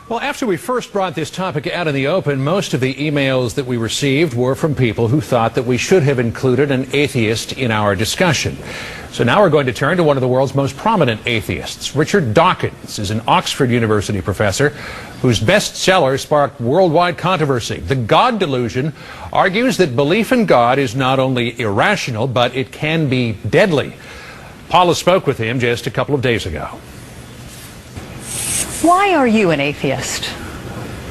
Well, after we first brought this topic out in the open, most of the emails that we received were from people who thought that we should have included an atheist in our discussion. So now we're going to turn to one of the world's most prominent atheists. Richard Dawkins is an Oxford University professor whose bestseller sparked worldwide controversy. The God Delusion argues that belief in God is not only irrational, but it can be deadly. Paula spoke with him just a couple of days ago. Why are you an atheist?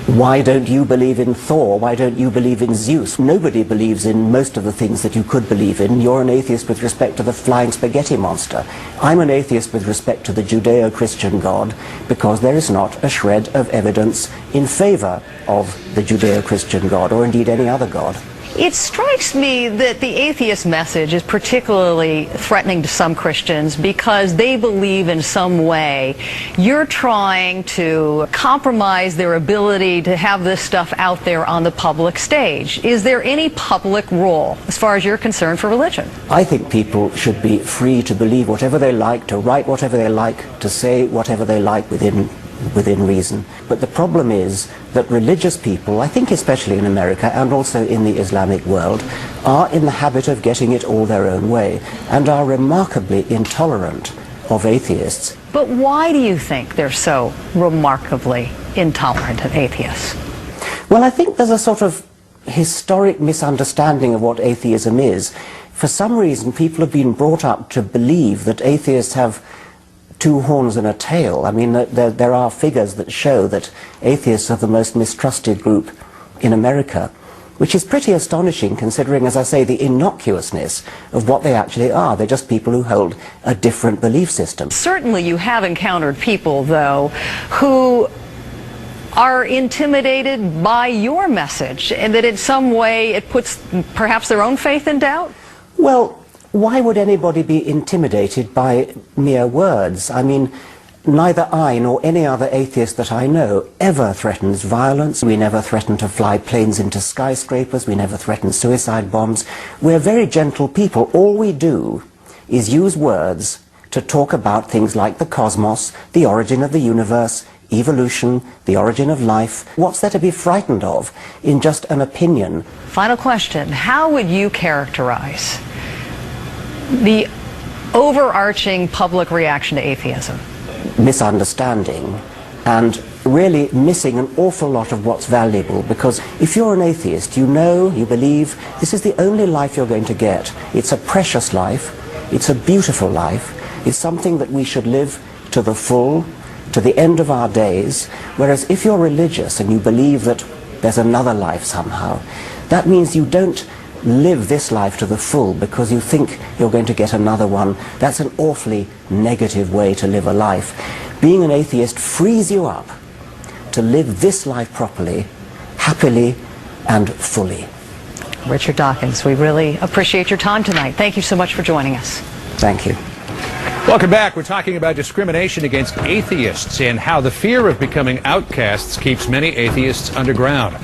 Why don't you believe in Thor? Why don't you believe in Zeus? Nobody believes in most of the things that you could believe in. You're an atheist with respect to the flying spaghetti monster. I'm an atheist with respect to the Judeo-Christian God because there is not a shred of evidence in favor of the Judeo-Christian God, or indeed any other God. It strikes me that the atheist message is particularly threatening to some Christians because they believe in some way you're trying to compromise their ability to have this stuff out there on the public stage. Is there any public role, as far as you're concerned, for religion? I think people should be free to believe whatever they like, to write whatever they like, to say whatever they like within reason. But the problem is that religious people, I think especially in America and also in the Islamic world, are in the habit of getting it all their own way and are remarkably intolerant of atheists. But why do you think they're so remarkably intolerant of atheists? Well, I think there's a sort of historic misunderstanding of what atheism is. For some reason, people have been brought up to believe that atheists have two horns and a tail. I mean, there are figures that show that atheists are the most mistrusted group in America, which is pretty astonishing considering, as I say, the innocuousness of what they actually are. They're just people who hold a different belief system. Certainly you have encountered people, though, who are intimidated by your message, and that in some way it puts perhaps their own faith in doubt? Well, why would anybody be intimidated by mere words? I mean, neither I nor any other atheist that I know ever threatens violence. We never threaten to fly planes into skyscrapers. We never threaten suicide bombs. We're very gentle people. All we do is use words to talk about things like the cosmos, the origin of the universe, evolution, the origin of life. What's there to be frightened of in just an opinion? Final question. How would you characterize the overarching public reaction to atheism? Misunderstanding and really missing an awful lot of what's valuable, because if you're an atheist, you know, you believe this is the only life you're going to get. It's a precious life, it's a beautiful life, it's something that we should live to the full, to the end of our days. Whereas if you're religious and you believe that there's another life somehow, that means you don't live this life to the full because you think you're going to get another one. That's an awfully negative way to live a life. Being an atheist frees you up to live this life properly, happily and fully. Richard Dawkins, we really appreciate your time tonight. Thank you so much for joining us. Thank you. Welcome back. We're talking about discrimination against atheists and how the fear of becoming outcasts keeps many atheists underground.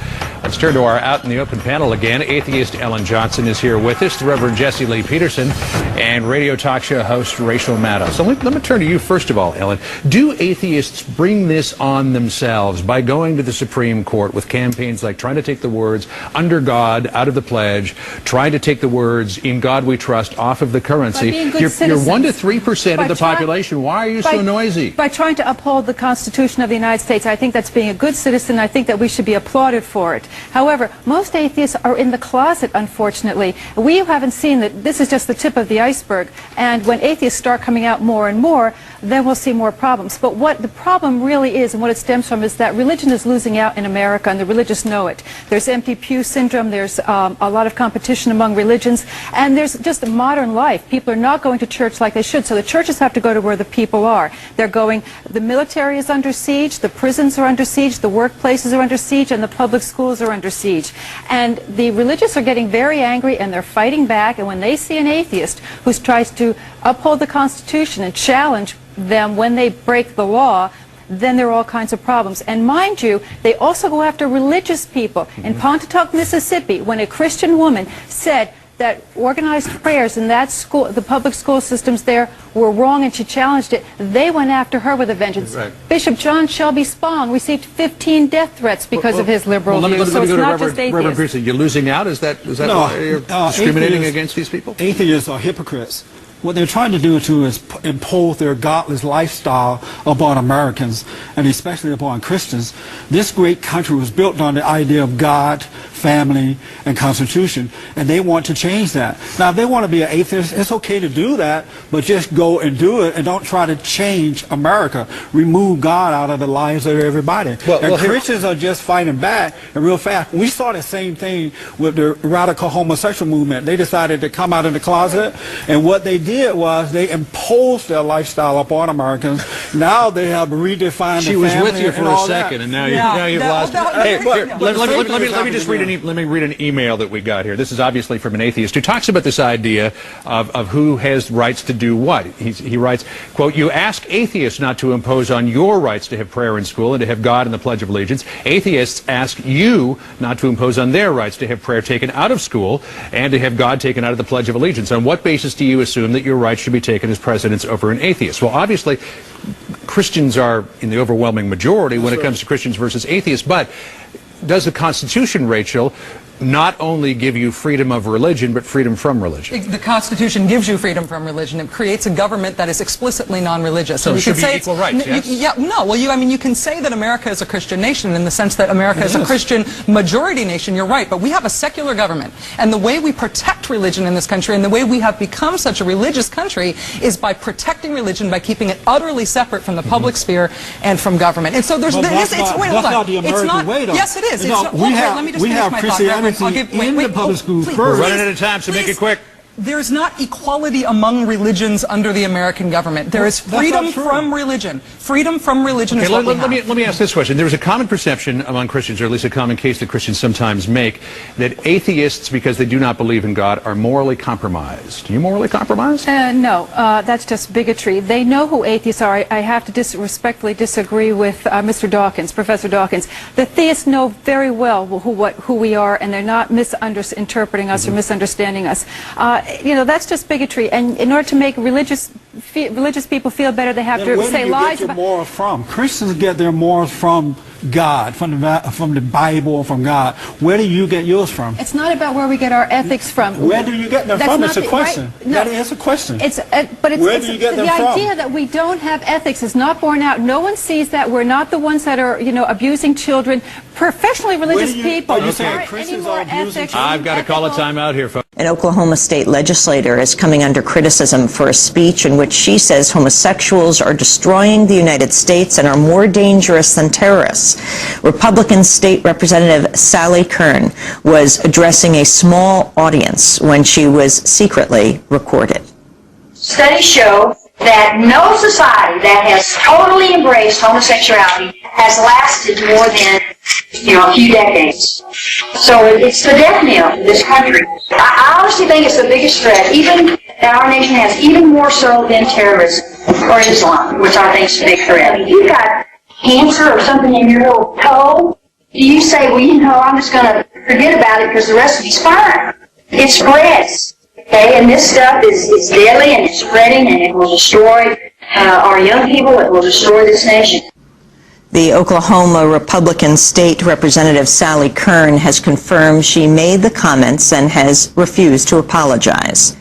Let's turn to our Out in the Open panel again. Atheist Ellen Johnson is here with us, the Reverend Jesse Lee Peterson, and radio talk show host Rachel Maddow. So let me turn to you first of all, Ellen. Do atheists bring this on themselves by going to the Supreme Court with campaigns like trying to take the words "under God" out of the pledge, trying to take the words "in God we trust" off of the currency? You're 1 to 3% of the population. Why are you so noisy? By trying to uphold the Constitution of the United States. I think that's being a good citizen. I think that we should be applauded for it. However, most atheists are in the closet, unfortunately. We haven't seen that this is just the tip of the iceberg, and when atheists start coming out more and more, then we'll see more problems. But what the problem really is, and what it stems from, is that religion is losing out in America, and the religious know it. There's empty pew syndrome, there's a lot of competition among religions, and there's just a modern life. People are not going to church like they should, so the churches have to go to where the people are. They're going, the military is under siege, the prisons are under siege, the workplaces are under siege, and the public schools are under siege. And the religious are getting very angry, and they're fighting back, and when they see an atheist who tries to uphold the Constitution and challenge them when they break the law, then there are all kinds of problems. And mind you, they also go after religious people. In Pontotoc, Mississippi, when a Christian woman said that organized prayers in that school, the public school systems there, were wrong, and she challenged it. They went after her with a vengeance. Right. Bishop John Shelby Spong received 15 death threats because of his liberal views. So it's not just atheists. Reverend Priestley, you're losing out? Is that why you're discriminating against these people? Atheists are hypocrites. What they're trying to do is impose their godless lifestyle upon Americans, and especially upon Christians. This great country was built on the idea of God, family, and Constitution, and they want to change that. Now, if they want to be an atheist, it's okay to do that, but just go and do it, and don't try to change America. Remove God out of the lives of everybody. Christians are just fighting back, and real fast. We saw the same thing with the radical homosexual movement. They decided to come out of the closet, and what they did was they imposed their lifestyle upon Americans. Now they have redefined She the was family with you for a second, and now you've lost it. Hey, let me just read an email that we got here. This is obviously from an atheist who talks about this idea of who has rights to do what. He writes, quote, "You ask atheists not to impose on your rights to have prayer in school and to have God in the Pledge of Allegiance. Atheists ask you not to impose on their rights to have prayer taken out of school and to have God taken out of the Pledge of Allegiance. On what basis do you assume that your rights should be taken as precedence over an atheist?" Well, obviously, Christians are in the overwhelming majority when it comes to Christians versus atheists, but does the Constitution, Rachel, not only give you freedom of religion, but freedom from religion? The Constitution gives you freedom from religion. It creates a government that is explicitly non-religious. So it should be equal rights, yes? You can say that America is a Christian nation in the sense that America is a Christian majority nation, you're right, but we have a secular government. And the way we protect religion in this country, and the way we have become such a religious country, is by protecting religion, by keeping it utterly separate from the public sphere and from government. And so there's that's not the American way, though. Yes, it is. We have Christianity in the public schools first. We're running out of time, so make it quick. There's not equality among religions under the American government. There is freedom from religion. Freedom from religion is what we have. Let me ask this question. There is a common perception among Christians, or at least a common case that Christians sometimes make, that atheists, because they do not believe in God, are morally compromised. Are you morally compromised? No, that's just bigotry. They know who atheists are. I have to respectfully disagree with Mr. Dawkins, Professor Dawkins. The theists know very well who we are, and they're not misinterpreting us or misunderstanding us. That's just bigotry. And in order to make religious people feel better, they have to say lies. Where do you get your morals from? Christians get their morals from God, from the Bible, from God. Where do you get yours from? It's not about where we get our ethics from. Where do you get them from? It's a question. Right? No. That is a question. Where do you get them from? The idea that we don't have ethics is not borne out. No one sees that. We're not the ones that are, abusing children. Professionally religious people. Are you saying Christians are abusing children? I've got to call a timeout here, folks. An Oklahoma state legislator is coming under criticism for a speech in which she says homosexuals are destroying the United States and are more dangerous than terrorists. Republican State Representative Sally Kern was addressing a small audience when she was secretly recorded. Studies show that no society that has totally embraced homosexuality has lasted more than a few decades. So it's the death knell in this country. I honestly think it's the biggest threat, even that our nation has, even more so than terrorism or Islam, which I think is a big threat. If you've got cancer or something in your little toe, do you say, well, I'm just going to forget about it because the rest of me's fine? It spreads. Okay, and this stuff is deadly, and it's spreading, and it will destroy our young people. It will destroy this nation. The Oklahoma Republican State Representative Sally Kern has confirmed she made the comments and has refused to apologize.